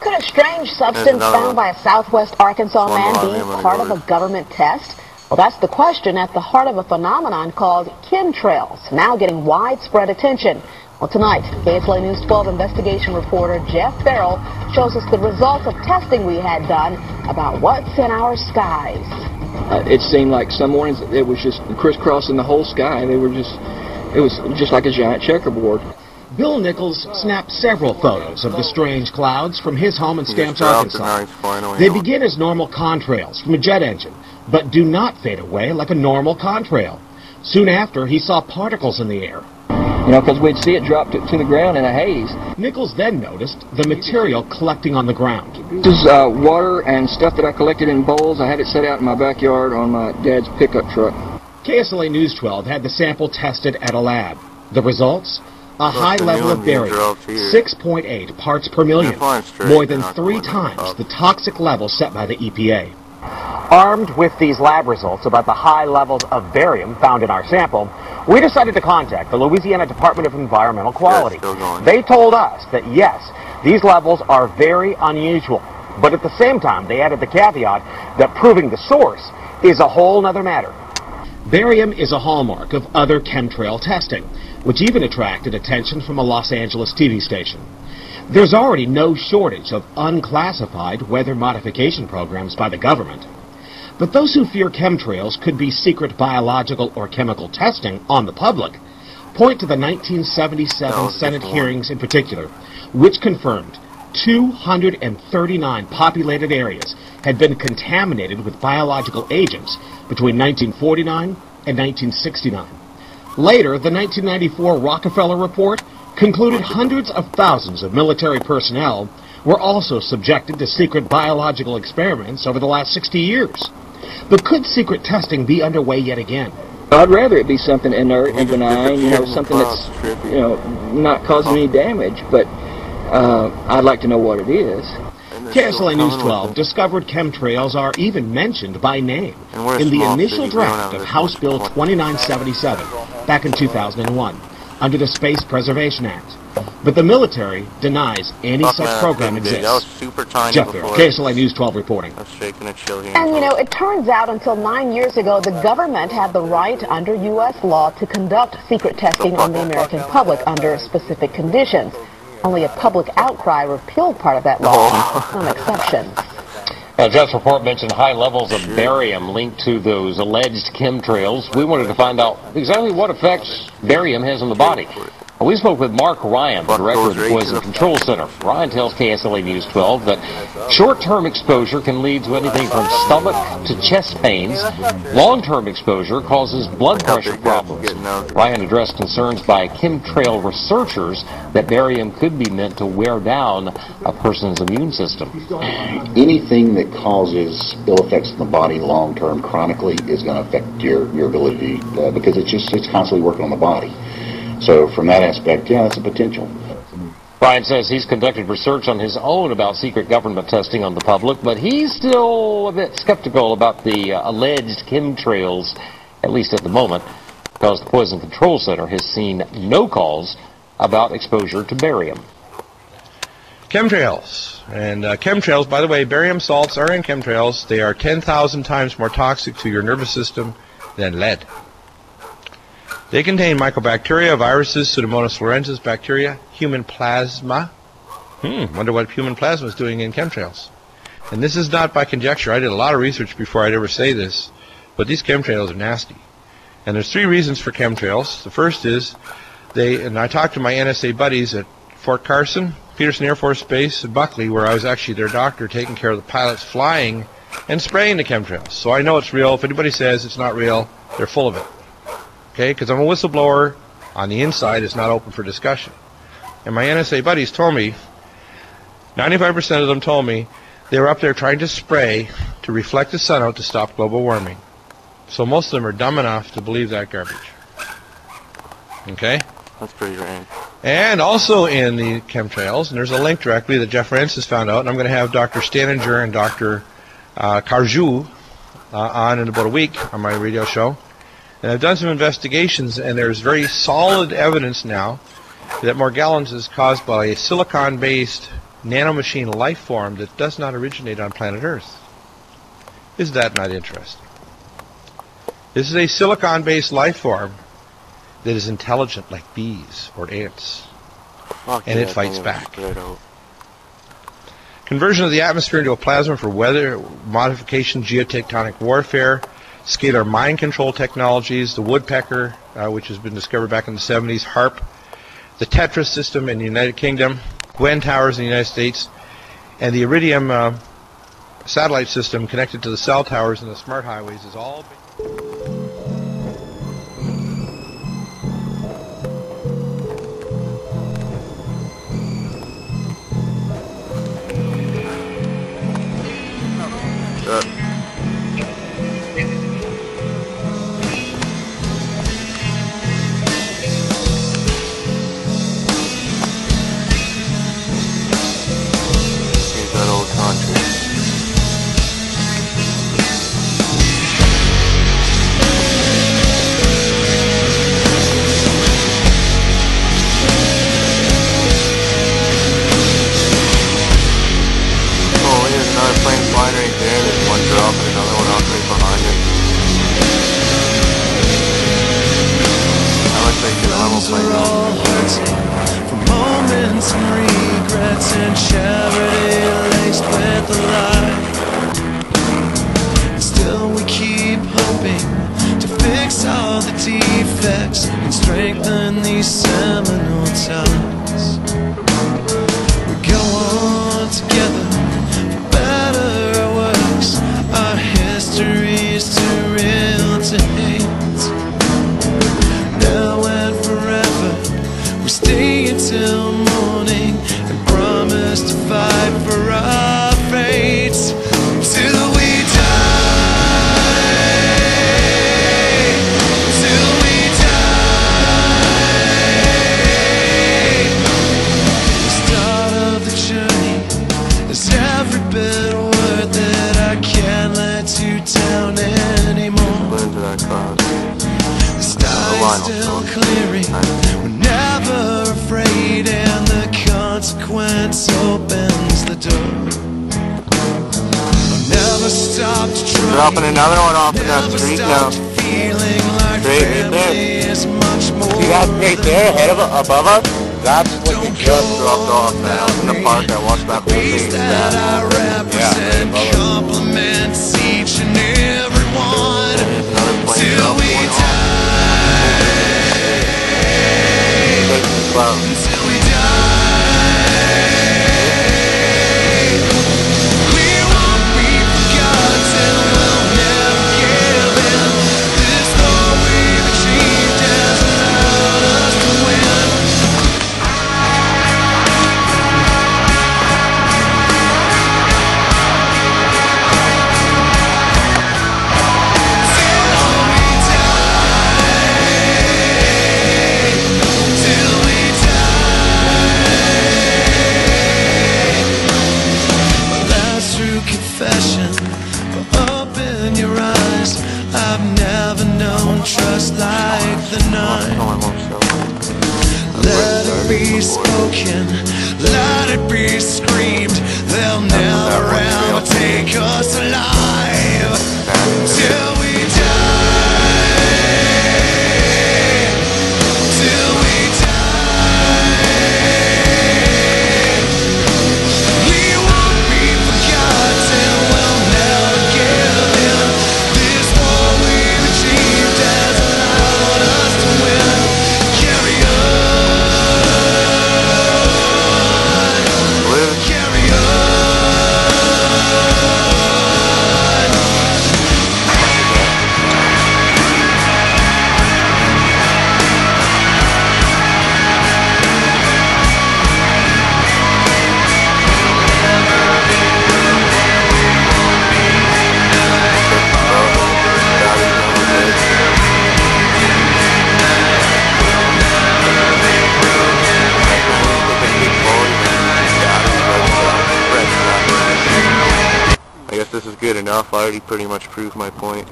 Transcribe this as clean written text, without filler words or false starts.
Could a strange substance found by a southwest Arkansas man be part of a government test? Well, that's the question at the heart of a phenomenon called chemtrails, now getting widespread attention. Well, tonight, KSLA News 12 investigation reporter Jeff Farrell shows us the results of testing we had done about what's in our skies. It seemed like some mornings it was just crisscrossing the whole sky. It was just like a giant checkerboard. Bill Nichols snapped several photos of the strange clouds from his home in Stamps, Arkansas. They begin as normal contrails from a jet engine, but do not fade away like a normal contrail. Soon after, he saw particles in the air. You know, because we'd see it drop to the ground in a haze. Nichols then noticed the material collecting on the ground. This is water and stuff that I collected in bowls. I had it set out in my backyard on my dad's pickup truck. KSLA News 12 had the sample tested at a lab. The results? A high level of barium, 6.8 parts per million, more than 3 times the toxic level set by the EPA. Armed with these lab results about the high levels of barium found in our sample, we decided to contact the Louisiana Department of Environmental Quality. They told us that yes, these levels are very unusual, but at the same time they added the caveat that proving the source is a whole nother matter. Barium is a hallmark of other chemtrail testing, which even attracted attention from a Los Angeles TV station. There's already no shortage of unclassified weather modification programs by the government. But those who fear chemtrails could be secret biological or chemical testing on the public point to the 1977 Senate hearings in particular, which confirmed 239 populated areas had been contaminated with biological agents between 1949 and 1969. Later, the 1994 Rockefeller Report concluded hundreds of thousands of military personnel were also subjected to secret biological experiments over the last 60 years. But could secret testing be underway yet again? I'd rather it be something inert and benign, you know, something that's, you know, not causing any damage, but I'd like to know what it is. KSLA News 12 discovered chemtrails are even mentioned by name in the initial draft of House Bill 2977 back in 2001 under the Space Preservation Act. But the military denies any such program exists. Jeff Farrell, KSLA News 12 reporting. And you know, it turns out until 9 years ago, the government had the right under U.S. law to conduct secret testing on the American public under specific conditions. Only a public outcry repealed part of that law, some exceptions. Jeff's report mentioned high levels of barium linked to those alleged chemtrails. We wanted to find out exactly what effects barium has on the body. We spoke with Mark Ryan, the director of the Poison Control Center. Ryan tells KSLA News 12 that short-term exposure can lead to anything from stomach to chest pains. Long-term exposure causes blood pressure problems. Ryan addressed concerns by chemtrail researchers that barium could be meant to wear down a person's immune system. Anything that causes ill effects in the body long-term chronically is going to affect your ability because it's constantly working on the body. So from that aspect, yeah, that's a potential. Ryan says he's conducted research on his own about secret government testing on the public, but he's still a bit skeptical about the alleged chemtrails, at least at the moment, because the Poison Control Center has seen no calls about exposure to barium. Chemtrails. And chemtrails, by the way, barium salts are in chemtrails. They are 10,000 times more toxic to your nervous system than lead. They contain mycobacteria, viruses, Pseudomonas florensis bacteria, human plasma. Wonder what human plasma is doing in chemtrails. And this is not by conjecture. I did a lot of research before I'd ever say this. But these chemtrails are nasty. And there's 3 reasons for chemtrails. The first is, and I talked to my NSA buddies at Fort Carson, Peterson Air Force Base, and Buckley, where I was actually their doctor taking care of the pilots flying and spraying the chemtrails. So I know it's real. If anybody says it's not real, they're full of it. Okay, because I'm a whistleblower on the inside, it's not open for discussion. And my NSA buddies told me, 95% of them told me, they were up there trying to spray to reflect the sun out to stop global warming. So most of them are dumb enough to believe that garbage. Okay? That's pretty range. And also in the chemtrails, and there's a link directly that Jeff Francis found out, and I'm going to have Dr. Staninger and Dr. Carjou on in about a week on my radio show. And I've done some investigations, and there's very solid evidence now that Morgellons is caused by a silicon-based nanomachine life form that does not originate on planet Earth. Is that not interesting? This is a silicon-based life form that is intelligent like bees or ants, and it fights back. Conversion of the atmosphere into a plasma for weather modification, geotectonic warfare, scalar mind control technologies, the woodpecker, which has been discovered back in the 70s, HARP, the Tetris system in the United Kingdom, Gwen towers in the United States, and the Iridium satellite system connected to the cell towers and the smart highways is all... and strengthen these seminal ties. We go on together for better or worse. Our history's too real to hate. Now and forever we stay until morning and promise to fight for our fates till we still clearing. We're never afraid, and the consequence opens the door. I'll never stop to try. Dropping another one off in that street now. Feeling like straight right there. Is much more. See that right there ahead of above us? That's what they just dropped off now. In the park, I watched that whole thing. That I represent compliments each and every one till we die. Until we die, we won't be forgotten, we'll never give in. This war we've achieved has allowed us to win. Trust like the night. Let it be spoken, let it be screamed. They'll never ever take us alive till we die. Till we die. We won't be forgotten, we'll never give in. This war we've achieved has allowed us to win. Carry on. Carry on. I guess this is good enough. I already pretty much proved my point.